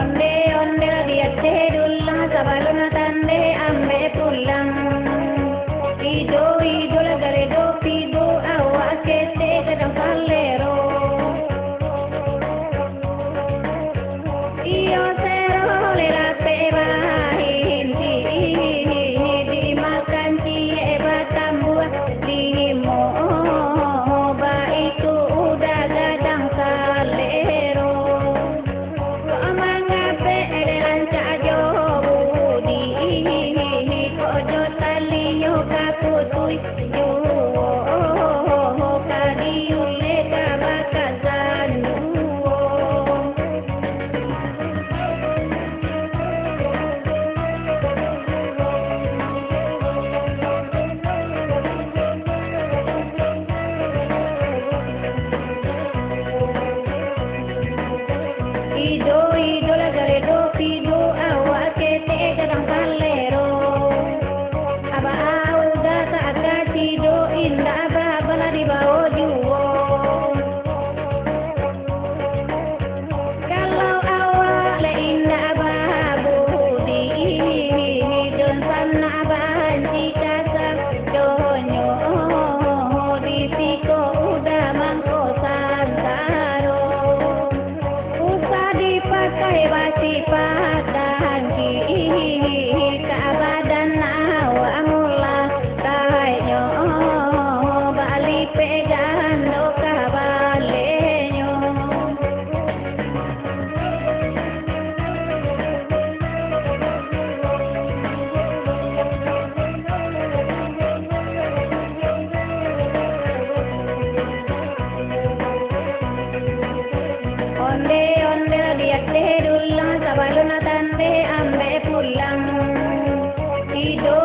onde dia tedulla sabaluna tande ambe pulang ido la gare do pido awa kete kadang kalero io sero le la peba hindi di makan di batambu di mo ba itu udah gadang kalero Ido la gare do pido awa kete kadang kalero aba auda tak tido inda aba bala di bawo juwo kalau awak le inda aba budi don sana aba hanci kasar donyo di piko udah mangko santaro pakai basi padan keabadan awak mula tayo bali pegan do kabalenyo onde dia tedulla sabaluna tande ambe pulang ido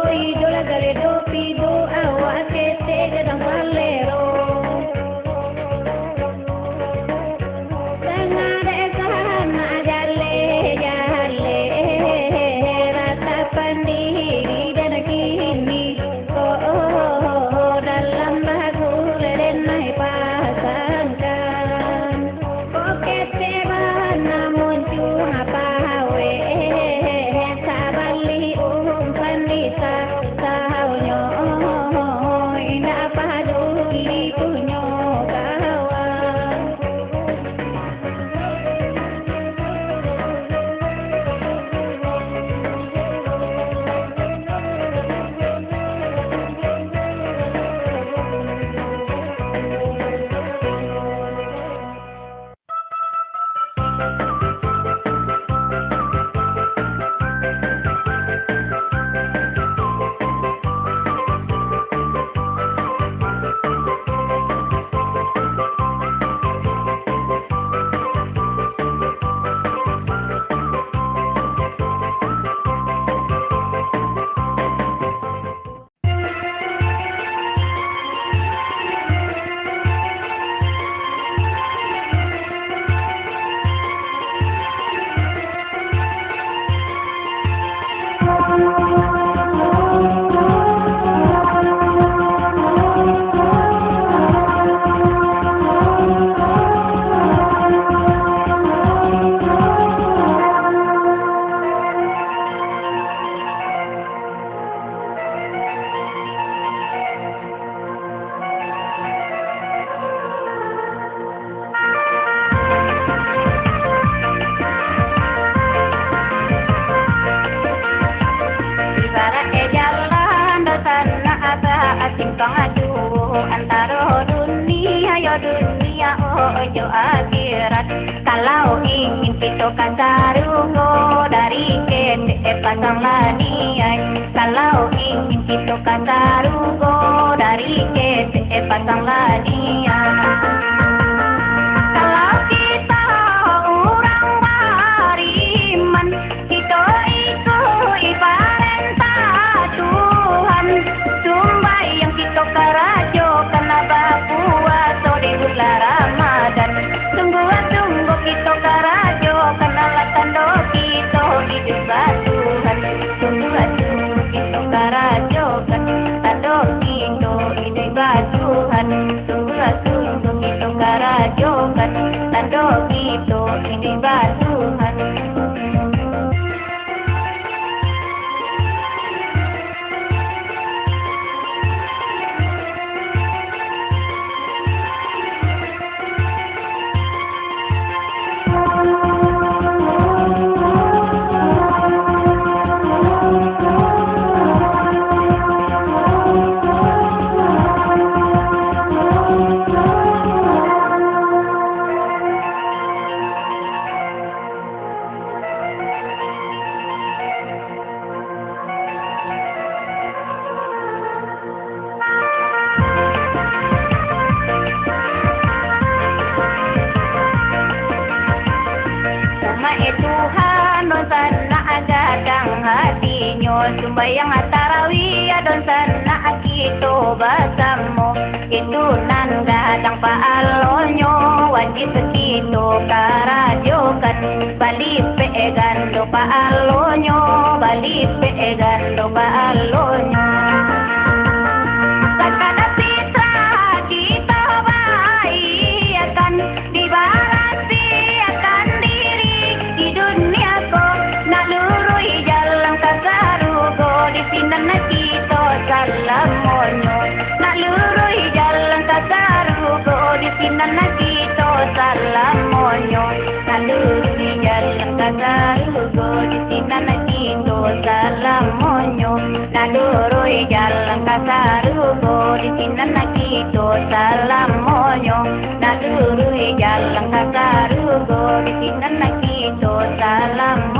la gare do pido awa kete kadang kalero sangade sana jalle rata pandiri dan kini dalam bahagul dan naik pasangkan kokete namun cuma pawe sabali panita tahunya ina paduli punyo kawan dunia ojo akhirat kalau ingin kita kasarungo dari kete pasang lanian kalau ingin kita kasarungo dari kete pasang lanian kalau kita orang beriman kita ikut ibarat Tuhan sembahyang kita karajo kenapa puasa di bulan Ramadan sungguh kita karajo kenala tando kita hidup Tuhan sungguh kita karajo tando kita hidup Tuhan Sumbayang tarawih adon sana kito basamo. Itu nan gadang paalonyo wajib kito karadyo kan. Bali pegando paalonyo, bali pegando paalonyo. Salamonyo naluroy jalan kasarugo di sinan nakito salamonyo naluroy jalan kasarugo di sinan nakito salamonyo naluroy jalan kasarugo di sinan nakito salamonyo naluroy jalan kasarugo di sinan nakito salamonyo.